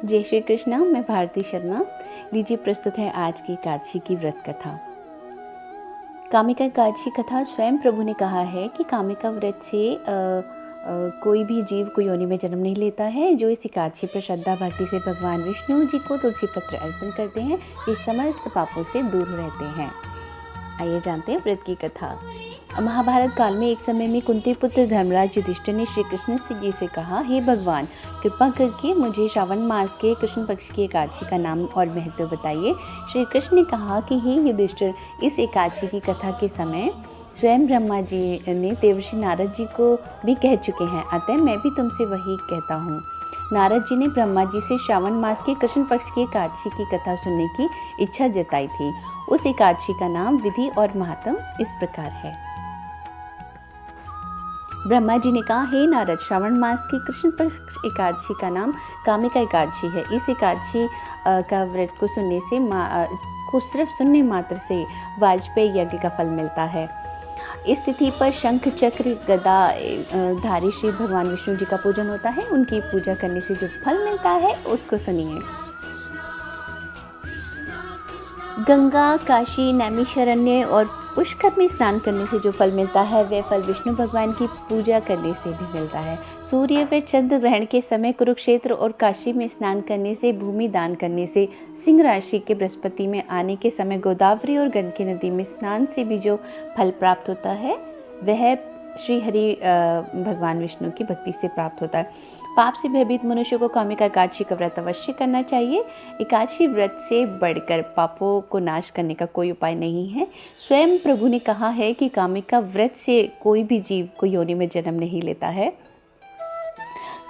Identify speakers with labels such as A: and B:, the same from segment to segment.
A: जय श्री कृष्णा। मैं भारती शर्मा। लीजिए प्रस्तुत है आज की एकादशी की व्रत कथा। कामिका एकादशी कथा। स्वयं प्रभु ने कहा है कि कामिका व्रत से कोई भी जीव कोई योनि में जन्म नहीं लेता है। जो इस एकादशी पर श्रद्धा भक्ति से भगवान विष्णु जी को तुलसी पत्र अर्पण करते हैं, वे समस्त पापों से दूर रहते हैं। आइए जानते हैं व्रत की कथा। महाभारत काल में एक समय में कुंती पुत्र धर्मराज युधिष्ठिर ने श्री कृष्ण जी से कहा, हे भगवान, कृपा करके मुझे श्रावण मास के कृष्ण पक्ष की एकादशी का नाम और महत्व बताइए। श्री कृष्ण ने कहा कि हे युधिष्ठिर, इस एकादशी की कथा के समय स्वयं ब्रह्मा जी ने देवर्षि नारद जी को भी कह चुके हैं, अतः मैं भी तुमसे वही कहता हूँ। नारद जी ने ब्रह्मा जी से श्रावण मास के कृष्ण पक्ष की एकादशी की कथा सुनने की इच्छा जताई थी। उस एकादशी का नाम, विधि और महात्म इस प्रकार है। ब्रह्मा जी ने कहा, हे नारद, श्रावण मास की कृष्ण पक्ष एकादशी का नाम कामिका एकादशी है। इस एकादशी का व्रत को सिर्फ सुनने मात्र से वाजपेयी यज्ञ का फल मिलता है। इस तिथि पर शंख चक्र गदा धारी श्री भगवान विष्णु जी का पूजन होता है। उनकी पूजा करने से जो फल मिलता है उसको सुनिए। गंगा, काशी, नैमिषारण्य और पुष्कर में स्नान करने से जो फल मिलता है, वह फल विष्णु भगवान की पूजा करने से भी मिलता है। सूर्य व चंद्र ग्रहण के समय कुरुक्षेत्र और काशी में स्नान करने से, भूमि दान करने से, सिंह राशि के बृहस्पति में आने के समय गोदावरी और गंडकी नदी में स्नान से भी जो फल प्राप्त होता है, वह श्री हरि भगवान विष्णु की भक्ति से प्राप्त होता है। पाप से भयभीत मनुष्य को कामिका एकादशी का व्रत अवश्य करना चाहिए। एकादशी व्रत से बढ़कर पापों को नाश करने का कोई उपाय नहीं है। स्वयं प्रभु ने कहा है कि कामिका व्रत से कोई भी जीव कोई योनि में जन्म नहीं लेता है।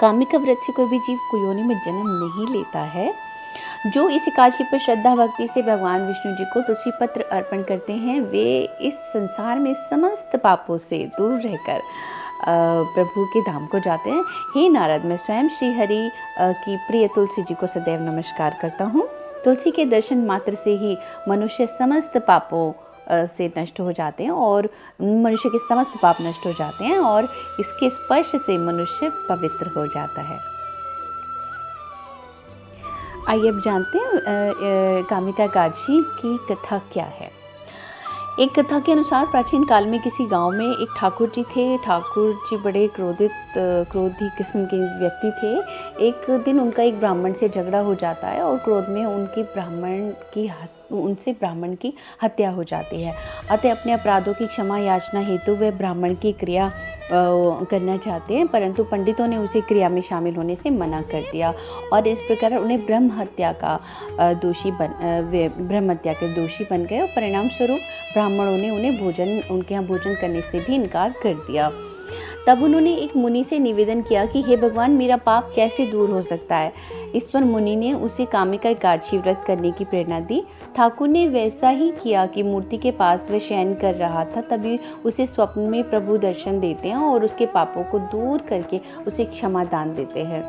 A: कामिका व्रत से कोई भी जीव कोई योनि में जन्म नहीं लेता है। जो इस एकादशी पर श्रद्धा भक्ति से भगवान विष्णु जी को तुलसी पत्र अर्पण करते हैं, वे इस संसार में समस्त पापों से दूर रहकर प्रभु के धाम को जाते हैं। हे नारद, मैं स्वयं श्री हरि की प्रिय तुलसी जी को सदैव नमस्कार करता हूँ। तुलसी के दर्शन मात्र से ही मनुष्य समस्त पापों से नष्ट हो जाते हैं और मनुष्य के समस्त पाप नष्ट हो जाते हैं और इसके स्पर्श से मनुष्य पवित्र हो जाता है। आइए अब जानते हैं कामिका एकादशी की कथा क्या है। एक कथा के अनुसार प्राचीन काल में किसी गांव में एक ठाकुर जी थे। ठाकुर जी बड़े क्रोधी किस्म के व्यक्ति थे। एक दिन उनका एक ब्राह्मण से झगड़ा हो जाता है और क्रोध में उनसे ब्राह्मण की हत्या हो जाती है। अतः अपने अपराधों की क्षमा याचना हेतु वे ब्राह्मण की क्रिया करना चाहते हैं, परंतु पंडितों ने उसे क्रिया में शामिल होने से मना कर दिया और इस प्रकार उन्हें ब्रह्म हत्या के दोषी बन गए और परिणाम स्वरूप ब्राह्मणों ने उनके यहाँ भोजन करने से भी इनकार कर दिया। तब उन्होंने एक मुनि से निवेदन किया कि हे भगवान, मेरा पाप कैसे दूर हो सकता है। इस पर मुनि ने उसे कामिका एकादशी व्रत करने की प्रेरणा दी। ठाकुर ने वैसा ही किया कि मूर्ति के पास वह शयन कर रहा था, तभी उसे स्वप्न में प्रभु दर्शन देते हैं और उसके पापों को दूर करके उसे क्षमा दान देते हैं।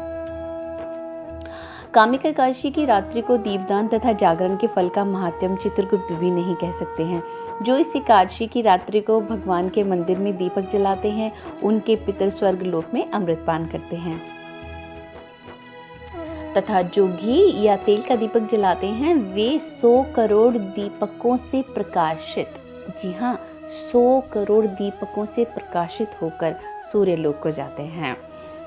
A: कामिका एकादशी की रात्रि को दीपदान तथा जागरण के फल का महात्म्य चित्रगुप्त भी नहीं कह सकते हैं। जो इस एकादशी की रात्रि को भगवान के मंदिर में दीपक जलाते हैं, उनके पितर स्वर्ग लोक में अमृतपान करते हैं तथा जो घी या तेल का दीपक जलाते हैं, वे 100 करोड़ दीपकों से प्रकाशित, जी हाँ, 100 करोड़ दीपकों से प्रकाशित होकर सूर्य लोक को जाते हैं।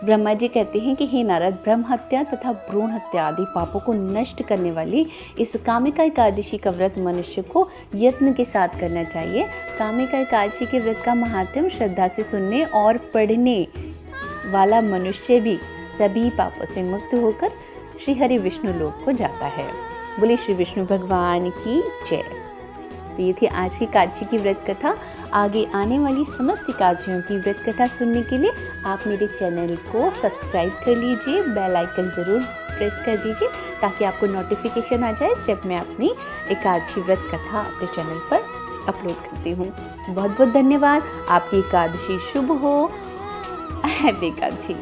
A: ब्रह्मा जी कहते हैं कि हे नारद, ब्रह्म हत्या तथा भ्रूण हत्या आदि पापों को नष्ट करने वाली इस कामिका एकादशी का व्रत मनुष्य को यत्न के साथ करना चाहिए। कामिका एकादशी के व्रत का महात्म्य श्रद्धा से सुनने और पढ़ने वाला मनुष्य भी सभी पापों से मुक्त होकर श्री हरि विष्णु लोक को जाता है। बोले श्री विष्णु भगवान की जय। तो ये थी आज की एकादशी की व्रत कथा। आगे आने वाली समस्त एकादशियों की व्रत कथा सुनने के लिए आप मेरे चैनल को सब्सक्राइब कर लीजिए, बेल आइकन ज़रूर प्रेस कर दीजिए ताकि आपको नोटिफिकेशन आ जाए जब मैं अपनी एकादशी व्रत कथा अपने चैनल पर अपलोड करती हूँ। बहुत बहुत धन्यवाद। आपकी एकादशी शुभ हो। हैप्पी एकादशी।